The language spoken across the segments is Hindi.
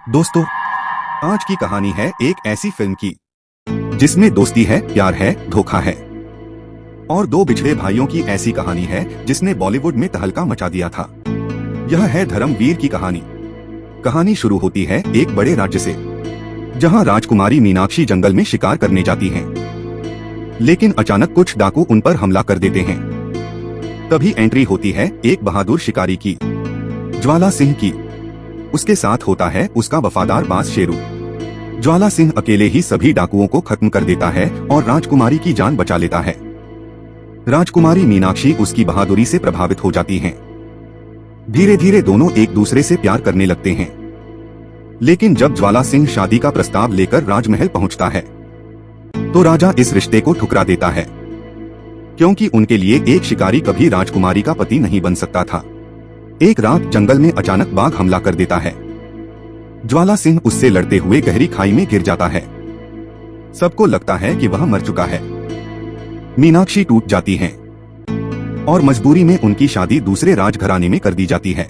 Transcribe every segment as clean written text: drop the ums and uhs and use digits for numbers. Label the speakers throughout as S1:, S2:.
S1: दोस्तों, आज की कहानी है एक ऐसी फिल्म की जिसमें दोस्ती है, प्यार है, धोखा है और दो बिछड़े भाइयों की ऐसी कहानी है जिसने बॉलीवुड में तहलका मचा दिया था। यह है धर्मवीर की कहानी। कहानी शुरू होती है एक बड़े राज्य से, जहां राजकुमारी मीनाक्षी जंगल में शिकार करने जाती हैं। लेकिन अचानक कुछ डाकू उन पर हमला कर देते हैं। तभी एंट्री होती है एक बहादुर शिकारी की, ज्वाला सिंह की। उसके साथ होता है उसका वफादार बास शेरू। ज्वाला सिंह अकेले ही सभी डाकुओं को खत्म कर देता है और राजकुमारी की जान बचा लेता है। राजकुमारी मीनाक्षी उसकी बहादुरी से प्रभावित हो जाती हैं। धीरे धीरे दोनों एक दूसरे से प्यार करने लगते हैं। लेकिन जब ज्वाला सिंह शादी का प्रस्ताव लेकर राजमहल पहुंचता है तो राजा इस रिश्ते को ठुकरा देता है, क्योंकि उनके लिए एक शिकारी कभी राजकुमारी का पति नहीं बन सकता था। एक रात जंगल में अचानक बाघ हमला कर देता है। ज्वाला सिंह उससे लड़ते हुए गहरी खाई में गिर जाता है। सबको लगता है कि वह मर चुका है। मीनाक्षी टूट जाती हैं और मजबूरी में उनकी शादी दूसरे राजघराने में कर दी जाती है।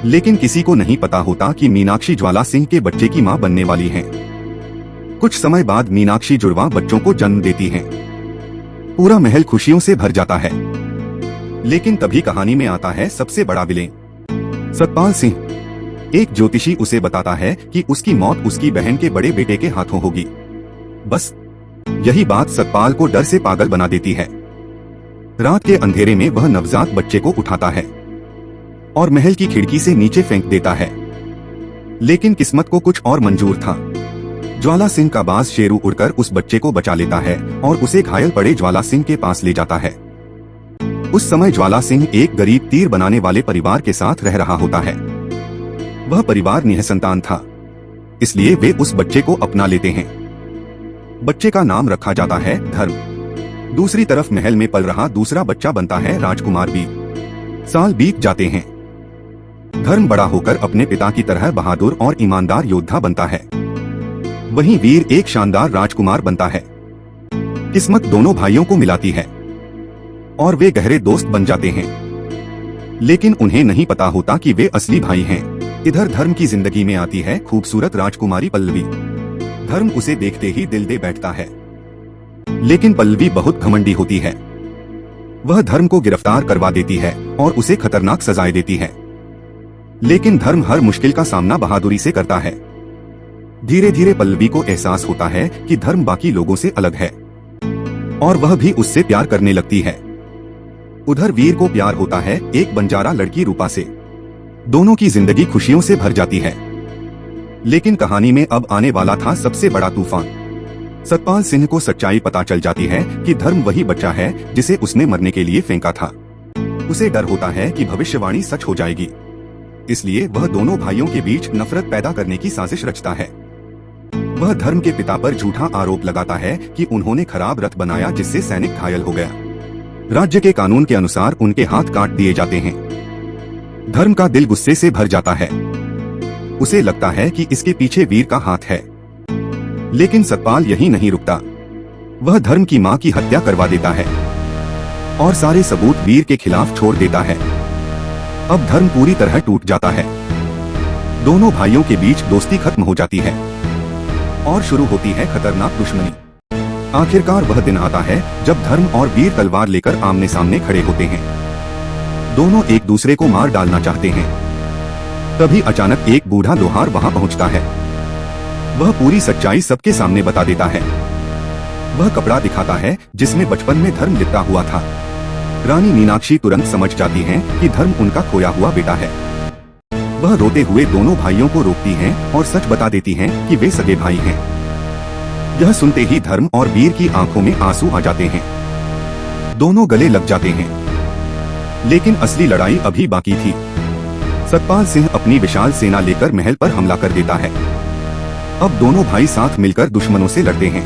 S1: लेकिन किसी को नहीं पता होता कि मीनाक्षी ज्वाला सिंह के बच्चे की मां बनने वाली हैं। कुछ समय बाद मीनाक्षी जुड़वा बच्चों को जन्म देती हैं। पूरा महल खुशियों से भर जाता है। लेकिन तभी कहानी में आता है सबसे बड़ा विलेन, सतपाल सिंह। एक ज्योतिषी उसे बताता है कि उसकी मौत उसकी बहन के बड़े बेटे के हाथों होगी। बस यही बात सतपाल को डर से पागल बना देती है। रात के अंधेरे में वह नवजात बच्चे को उठाता है और महल की खिड़की से नीचे फेंक देता है। लेकिन किस्मत को कुछ और मंजूर था। ज्वाला सिंह का बाज शेरू उड़कर उस बच्चे को बचा लेता है और उसे घायल पड़े ज्वाला सिंह के पास ले जाता है। उस समय ज्वाला सिंह एक गरीब तीर बनाने वाले परिवार के साथ रह रहा होता है। वह परिवार निःसंतान था, इसलिए वे उस बच्चे को अपना लेते हैं। बच्चे का नाम रखा जाता है धर्म। दूसरी तरफ महल में पल रहा दूसरा बच्चा बनता है राजकुमार वीर। साल बीत जाते हैं। धर्म बड़ा होकर अपने पिता की तरह बहादुर और ईमानदार योद्धा बनता है। वहीं वीर एक शानदार राजकुमार बनता है। किस्मत दोनों भाइयों को मिलाती है और वे गहरे दोस्त बन जाते हैं। लेकिन उन्हें नहीं पता होता कि वे असली भाई हैं। इधर धर्म की जिंदगी में आती है खूबसूरत राजकुमारी पल्लवी। धर्म उसे देखते ही दिल दे बैठता है। लेकिन पल्लवी बहुत घमंडी होती है। वह धर्म को गिरफ्तार करवा देती है और उसे खतरनाक सजाएं देती है। लेकिन धर्म हर मुश्किल का सामना बहादुरी से करता है। धीरे धीरे पल्लवी को एहसास होता है कि धर्म बाकी लोगों से अलग है और वह भी उससे प्यार करने लगती है। उधर वीर को प्यार होता है एक बंजारा लड़की रूपा से। दोनों की जिंदगी खुशियों से भर जाती है। लेकिन कहानी में अब आने वाला था सबसे बड़ा तूफान। सतपाल सिंह को सच्चाई पता चल जाती है कि धर्म वही बच्चा है जिसे उसने मरने के लिए फेंका था। उसे डर होता है कि भविष्यवाणी सच हो जाएगी, इसलिए वह दोनों भाइयों के बीच नफरत पैदा करने की साजिश रचता है। वह धर्म के पिता पर झूठा आरोप लगाता है कि उन्होंने खराब रथ बनाया जिससे सैनिक घायल हो गया। राज्य के कानून के अनुसार उनके हाथ काट दिए जाते हैं। धर्म का दिल गुस्से से भर जाता है। उसे लगता है कि इसके पीछे वीर का हाथ है। लेकिन सतपाल यही नहीं रुकता। वह धर्म की मां की हत्या करवा देता है और सारे सबूत वीर के खिलाफ छोड़ देता है। अब धर्म पूरी तरह टूट जाता है। दोनों भाइयों के बीच दोस्ती खत्म हो जाती है और शुरू होती है खतरनाक दुश्मनी। आखिरकार वह दिन आता है जब धर्म और वीर तलवार लेकर आमने सामने खड़े होते हैं। दोनों एक दूसरे को मार डालना चाहते हैं। तभी अचानक एक बूढ़ा लोहार वहां पहुंचता है। वह पूरी सच्चाई सबके सामने बता देता है। वह कपड़ा दिखाता है जिसमें बचपन में धर्म लिपटा हुआ था। रानी मीनाक्षी तुरंत समझ जाती हैं कि धर्म उनका खोया हुआ बेटा है। वह रोते हुए दोनों भाइयों को रोकती हैं और सच बता देती हैं कि वे सगे भाई हैं। यह सुनते ही धर्म और वीर की आंखों में आंसू आ जाते हैं। दोनों गले लग जाते हैं। लेकिन असली लड़ाई अभी बाकी थी। सतपाल सिंह अपनी विशाल सेना लेकर महल पर हमला कर देता है। अब दोनों भाई साथ मिलकर दुश्मनों से लड़ते हैं।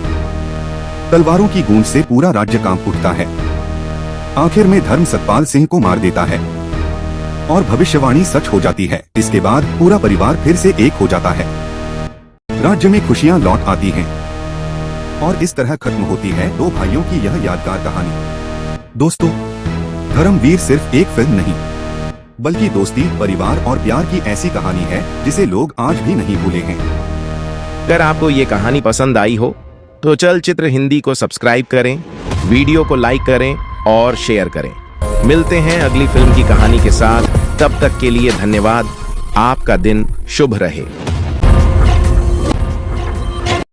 S1: तलवारों की गूंज से पूरा राज्य कांप उठता है। आखिर में धर्म सतपाल सिंह को मार देता है और भविष्यवाणी सच हो जाती है। इसके बाद पूरा परिवार फिर से एक हो जाता है। राज्य में खुशियां लौट आती हैं और इस तरह खत्म होती है दो भाइयों की यह यादगार कहानी। दोस्तों, धर्मवीर सिर्फ एक फिल्म नहीं बल्कि दोस्ती, परिवार और प्यार की ऐसी कहानी है जिसे लोग आज भी नहीं भूले हैं।
S2: अगर आपको ये कहानी पसंद आई हो तो चलचित्र हिंदी को सब्सक्राइब करें, वीडियो को लाइक करें और शेयर करें। मिलते हैं अगली फिल्म की कहानी के साथ। तब तक के लिए धन्यवाद। आपका दिन शुभ रहे।